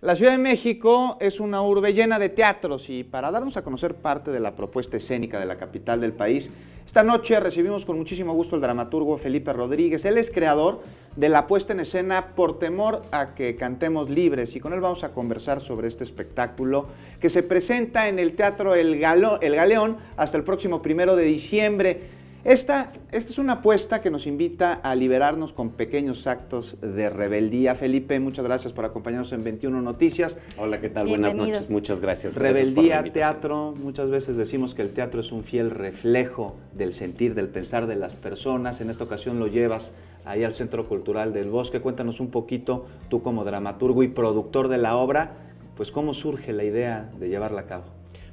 La Ciudad de México es una urbe llena de teatros y para darnos a conocer parte de la propuesta escénica de la capital del país, esta noche recibimos con muchísimo gusto al dramaturgo Felipe Rodríguez. Él es creador de la puesta en escena Por temor a que cantemos libres y con él vamos a conversar sobre este espectáculo que se presenta en el Teatro El Galeón hasta el próximo 1 de diciembre. Esta es una apuesta que nos invita a liberarnos con pequeños actos de rebeldía. Felipe, muchas gracias por acompañarnos en 21 Noticias. Hola, ¿qué tal? Buenas noches, muchas gracias. Rebeldía, teatro, muchas veces decimos que el teatro es un fiel reflejo del sentir, del pensar de las personas. En esta ocasión lo llevas ahí al Centro Cultural del Bosque. Cuéntanos un poquito, tú como dramaturgo y productor de la obra, pues cómo surge la idea de llevarla a cabo.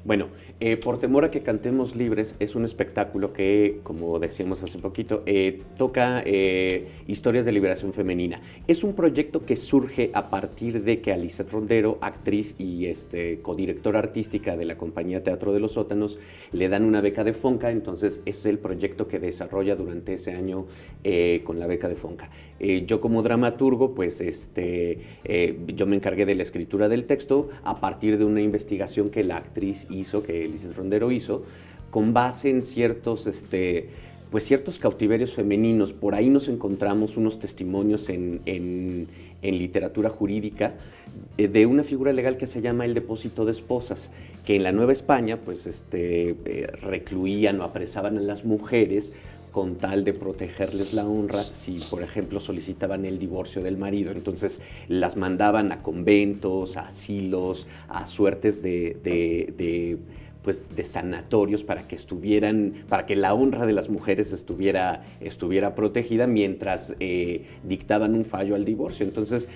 Bueno, Por temor a que cantemos libres es un espectáculo que, como decíamos hace poquito, toca historias de liberación femenina. Es un proyecto que surge a partir de que Lisette Rondero, actriz y codirectora artística de la compañía Teatro de los Sótanos, le dan una beca de Fonca, entonces es el proyecto que desarrolla durante ese año con la beca de Fonca. Yo como dramaturgo, pues yo me encargué de la escritura del texto a partir de una investigación que la actriz hizo, que Lisette Rondero hizo, con base en ciertos cautiverios femeninos. Por ahí nos encontramos unos testimonios en literatura jurídica de una figura legal que se llama el depósito de esposas, que en la Nueva España pues, recluían o apresaban a las mujeres con tal de protegerles la honra si, por ejemplo, solicitaban el divorcio del marido. Entonces las mandaban a conventos, a asilos, a suertes de sanatorios para que la honra de las mujeres estuviera protegida mientras dictaban un fallo al divorcio. Entonces,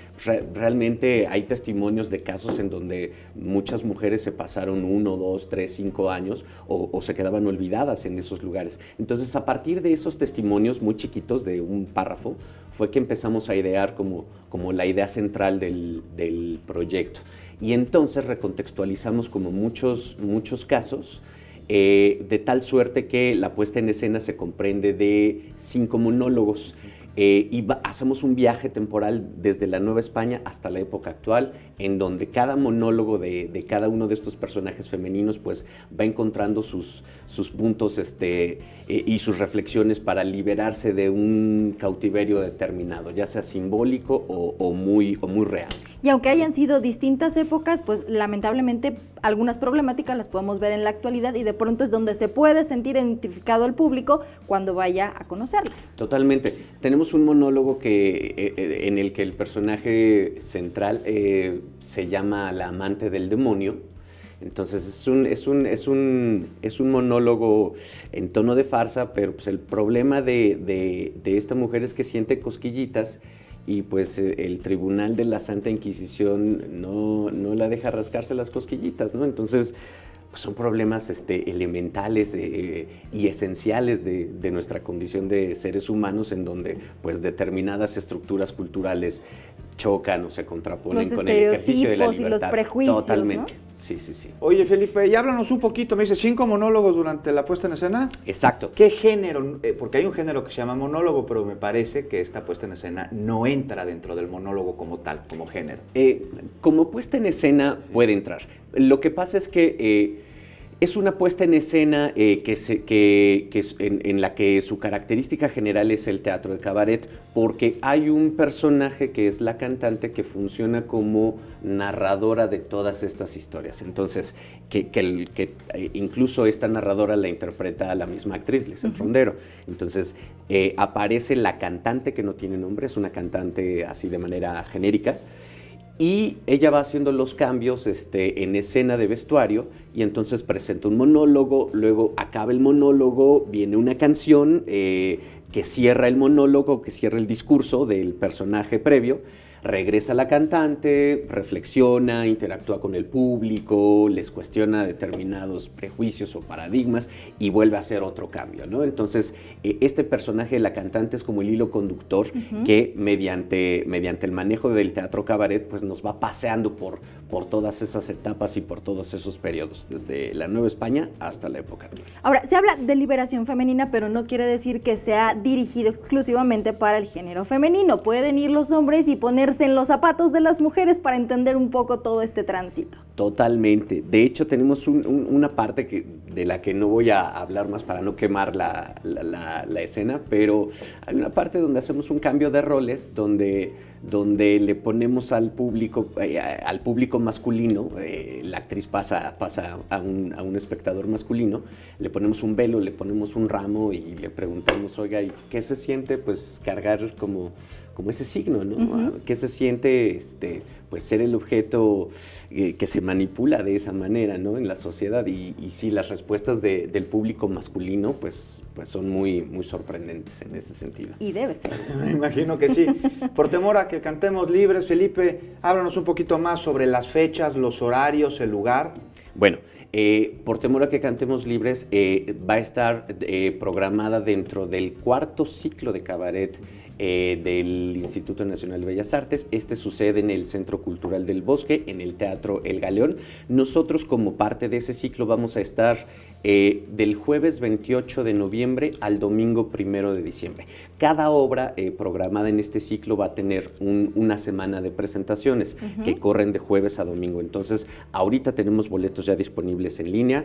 realmente hay testimonios de casos en donde muchas mujeres se pasaron 1, 2, 3, 5 años o se quedaban olvidadas en esos lugares. Entonces, a partir de esos testimonios muy chiquitos de un párrafo, fue que empezamos a idear como la idea central del proyecto. Y entonces recontextualizamos como muchos casos, de tal suerte que la puesta en escena se comprende de 5 monólogos. Hacemos un viaje temporal desde la Nueva España hasta la época actual, en donde cada monólogo de cada uno de estos personajes femeninos pues, va encontrando sus puntos y sus reflexiones para liberarse de un cautiverio determinado, ya sea simbólico o muy real. Y aunque hayan sido distintas épocas, pues lamentablemente algunas problemáticas las podemos ver en la actualidad y de pronto es donde se puede sentir identificado el público cuando vaya a conocerla. Totalmente. Tenemos un monólogo en el que el personaje central se llama la amante del demonio. Entonces es un monólogo en tono de farsa, pero pues el problema de esta mujer es que siente cosquillitas y pues el Tribunal de la Santa Inquisición no la deja rascarse las cosquillitas, ¿no? Entonces pues son problemas elementales y esenciales de nuestra condición de seres humanos, en donde pues determinadas estructuras culturales chocan o se contraponen con el ejercicio de la libertad. Y los prejuicios, totalmente, ¿no? Sí. Oye, Felipe, y háblanos un poquito, me dice 5 monólogos durante la puesta en escena. Exacto. ¿Qué género? Porque hay un género que se llama monólogo, pero me parece que esta puesta en escena no entra dentro del monólogo como tal, como género. Como puesta en escena puede entrar. Lo que pasa es que es una puesta en escena en la que su característica general es el teatro de cabaret, porque hay un personaje que es la cantante que funciona como narradora de todas estas historias. Entonces, incluso esta narradora la interpreta la misma actriz, Lisette Rondero. Entonces, aparece la cantante que no tiene nombre, es una cantante así de manera genérica, y ella va haciendo los cambios en escena de vestuario y entonces presenta un monólogo, luego acaba el monólogo, viene una canción que cierra el monólogo, que cierra el discurso del personaje previo, regresa la cantante, reflexiona, interactúa con el público, les cuestiona determinados prejuicios o paradigmas y vuelve a hacer otro cambio, ¿no? Entonces, este personaje de la cantante es como el hilo conductor que mediante el manejo del teatro cabaret pues nos va paseando por todas esas etapas y por todos esos periodos, desde la Nueva España hasta la época actual. Ahora, se habla de liberación femenina, pero no quiere decir que sea dirigido exclusivamente para el género femenino. Pueden ir los hombres y ponerse pues en los zapatos de las mujeres para entender un poco todo este tránsito. Totalmente. De hecho, tenemos una parte de la que no voy a hablar más para no quemar la escena, pero hay una parte donde hacemos un cambio de roles, donde le ponemos al público masculino, la actriz pasa a un espectador masculino, le ponemos un velo, le ponemos un ramo y le preguntamos, oiga, ¿y qué se siente pues cargar como ese signo, ¿no? Uh-huh. ¿Qué se siente pues ser el objeto que se manipula de esa manera, ¿no? En la sociedad? Y sí, las respuestas del público masculino pues son muy, muy sorprendentes en ese sentido. Y debe ser. Me imagino que sí. Por temor a que cantemos libres, Felipe, háblanos un poquito más sobre las fechas, los horarios, el lugar. Bueno, por temor a que cantemos libres, va a estar programada dentro del 4º ciclo de cabaret del Instituto Nacional de Bellas Artes. Este sucede en el Centro Cultural del Bosque, en el Teatro El Galeón. Nosotros, como parte de ese ciclo, vamos a estar del jueves 28 de noviembre al domingo 1 de diciembre. Cada obra programada en este ciclo va a tener una semana de presentaciones uh-huh. que corren de jueves a domingo. Entonces, ahorita tenemos boletos ya disponibles en línea.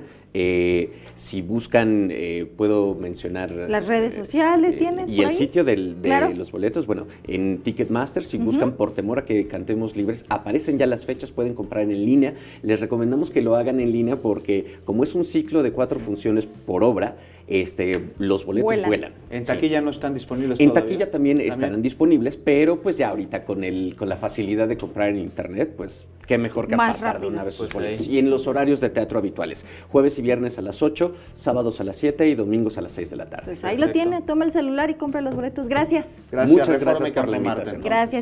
Si buscan, puedo mencionar... Las redes sociales tienes y por el ahí? sitio de Claro. los boletos, bueno, en Ticketmaster, si uh-huh. buscan Por temor a que cantemos libres, aparecen ya las fechas, pueden comprar en línea. Les recomendamos que lo hagan en línea porque como es un ciclo de 4 funciones por obra, los boletos vuelan. En taquilla sí. No están disponibles en todavía. Taquilla también estarán disponibles, pero pues ya ahorita con la facilidad de comprar en internet, pues qué mejor que apartar de una vez sus boletos. Y en los horarios de teatro habituales, jueves y viernes a las 8, sábados a las 7 y domingos a las 6 de la tarde. Pues ahí lo tiene, toma el celular y compra los boletos. Gracias. Gracias, muchas Reforma gracias por la invitación. Gracias.